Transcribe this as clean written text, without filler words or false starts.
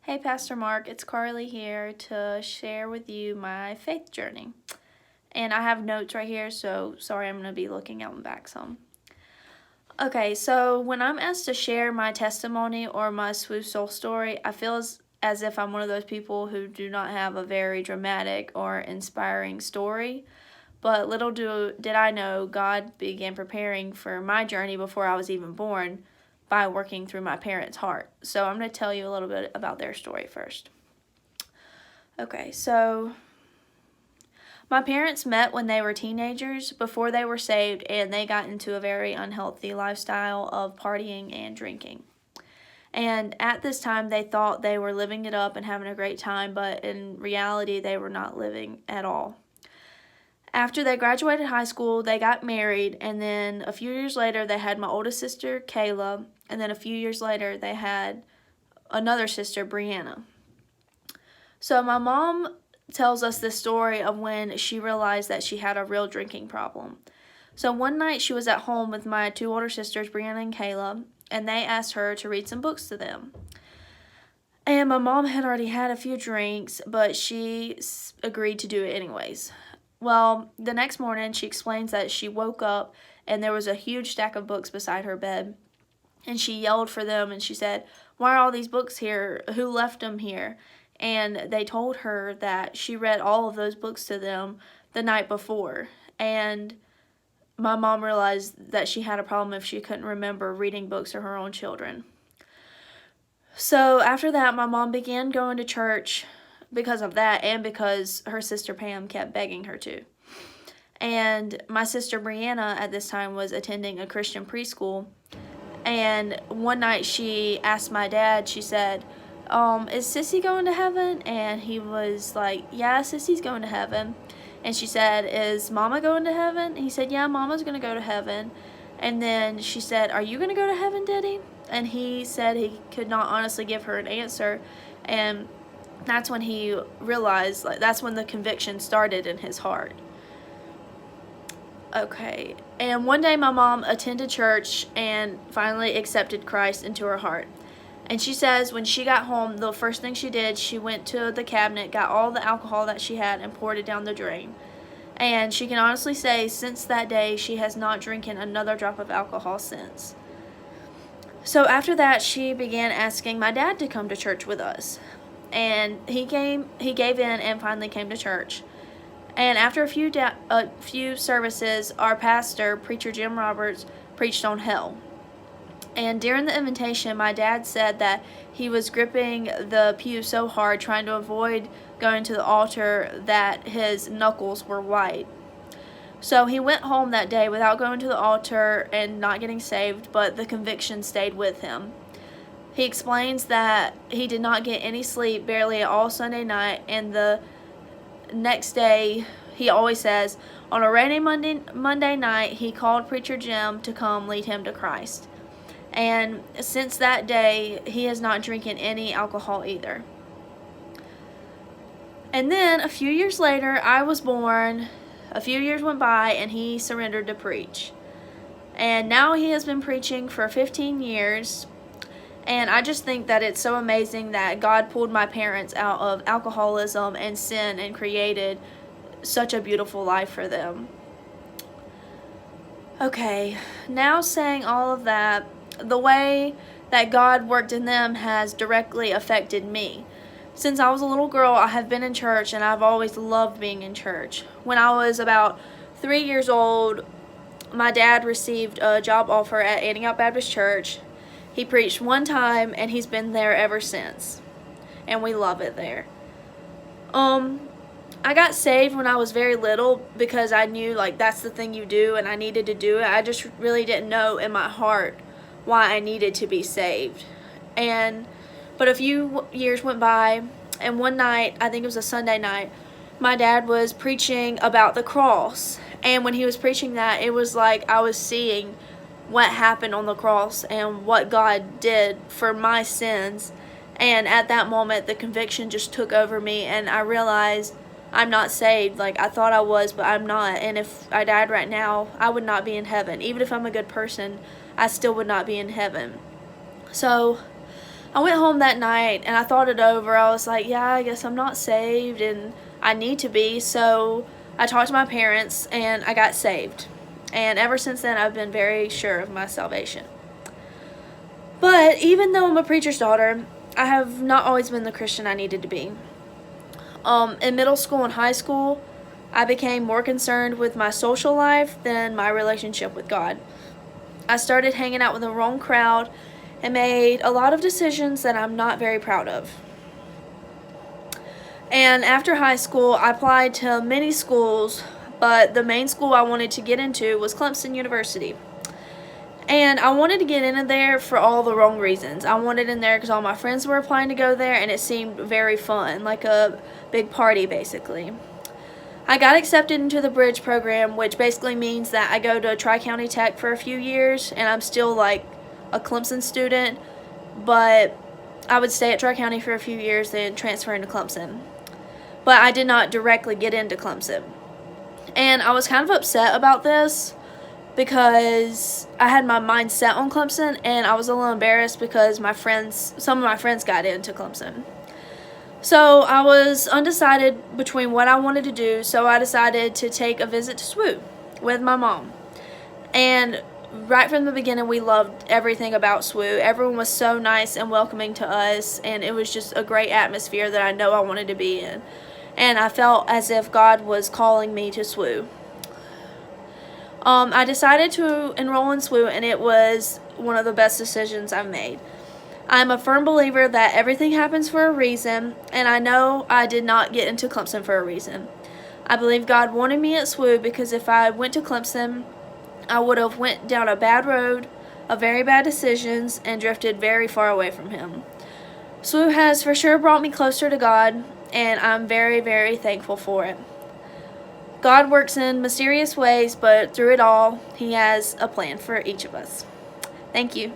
Hey, Pastor Mark, it's Carly here to share with you my faith journey. And I have notes right here, so sorry I'm going to be looking out and back some. Okay, so when I'm asked to share my testimony or my swoop soul story, I feel as if I'm one of those people who do not have a very dramatic or inspiring story. But little did I know, God began preparing for my journey before I was even born by working through my parents' heart. So I'm going to tell you a little bit about their story first. Okay, so my parents met when they were teenagers before they were saved, and they got into a very unhealthy lifestyle of partying and drinking. And at this time, they thought they were living it up and having a great time, but in reality, they were not living at all. After they graduated high school, they got married, and then a few years later, they had my oldest sister, Kayla, and then a few years later, they had another sister, Brianna. So my mom tells us this story of when she realized that she had a real drinking problem. So one night she was at home with my two older sisters, Brianna and Kayla, and they asked her to read some books to them. And my mom had already had a few drinks, but she agreed to do it anyways. Well, the next morning she explains that she woke up and there was a huge stack of books beside her bed. And she yelled for them and she said, "Why are all these books here? Who left them here?" And they told her that she read all of those books to them the night before. And my mom realized that she had a problem if she couldn't remember reading books to her own children. So after that, my mom began going to church because of that and because her sister Pam kept begging her to. And my sister Brianna at this time was attending a Christian preschool. And one night she asked my dad, she said, "Is Sissy going to heaven?" And he was like, "Yeah, Sissy's going to heaven." And she said, "Is Mama going to heaven?" He said, "Yeah, Mama's going to go to heaven." And then she said, "Are you going to go to heaven, Daddy?" And he said he could not honestly give her an answer. And that's when he realized, that's when the conviction started in his heart. Okay, and one day my mom attended church and finally accepted Christ into her heart. And she says when she got home, the first thing she did, she went to the cabinet, got all the alcohol that she had, and poured it down the drain. And she can honestly say since that day, she has not drinking another drop of alcohol since. So after that, she began asking my dad to come to church with us. And he gave in and finally came to church. And after a few services, our pastor, Preacher Jim Roberts, preached on hell. And during the invitation, my dad said that he was gripping the pew so hard trying to avoid going to the altar that his knuckles were white. So he went home that day without going to the altar and not getting saved, but the conviction stayed with him. He explains that he did not get any sleep barely at all Sunday night, and the next day, he always says, on a rainy Monday night, he called Preacher Jim to come lead him to Christ. And since that day, he is not drinking any alcohol either. And then a few years later, I was born. A few years went by, and he surrendered to preach. And now he has been preaching for 15 years. And I just think that it's so amazing that God pulled my parents out of alcoholism and sin and created such a beautiful life for them. Okay, now saying all of that, the way that God worked in them has directly affected me. Since I was a little girl, I have been in church and I've always loved being in church. When I was about 3 years old, my dad received a job offer at Antioch Baptist Church. He preached one time and he's been there ever since. And we love it there. I got saved when I was very little because I knew that's the thing you do and I needed to do it. I just really didn't know in my heart why I needed to be saved. But a few years went by, and one night, I think it was a Sunday night, my dad was preaching about the cross. And when he was preaching that, it was like I was seeing what happened on the cross and what God did for my sins. And at that moment, the conviction just took over me, and I realized I'm not saved. I thought I was, but I'm not. And if I died right now, I would not be in heaven. Even if I'm a good person, I still would not be in heaven. So I went home that night and I thought it over. I was like, yeah, I guess I'm not saved and I need to be. So I talked to my parents and I got saved. And ever since then, I've been very sure of my salvation. But even though I'm a preacher's daughter, I have not always been the Christian I needed to be. In middle school and high school, I became more concerned with my social life than my relationship with God. I started hanging out with the wrong crowd and made a lot of decisions that I'm not very proud of. And after high school, I applied to many schools, but the main school I wanted to get into was Clemson University. And I wanted to get into there for all the wrong reasons. I wanted in there because all my friends were applying to go there, and it seemed very fun, like a big party, basically. I got accepted into the Bridge program, which basically means that I go to Tri-County Tech for a few years, and I'm still like a Clemson student, but I would stay at Tri-County for a few years, then transfer into Clemson. But I did not directly get into Clemson. And I was kind of upset about this because I had my mind set on Clemson, and I was a little embarrassed because some of my friends got into Clemson. So I was undecided between what I wanted to do, so I decided to take a visit to SWU with my mom. And right from the beginning, we loved everything about SWU. Everyone was so nice and welcoming to us, and it was just a great atmosphere that I know I wanted to be in. And I felt as if God was calling me to SWU. I decided to enroll in SWU, and it was one of the best decisions I've made. I'm a firm believer that everything happens for a reason, and I know I did not get into Clemson for a reason. I believe God wanted me at SWU because if I went to Clemson, I would have went down a bad road of very bad decisions and drifted very far away from Him. SWU has for sure brought me closer to God, and I'm very, very thankful for it. God works in mysterious ways, but through it all, He has a plan for each of us. Thank you.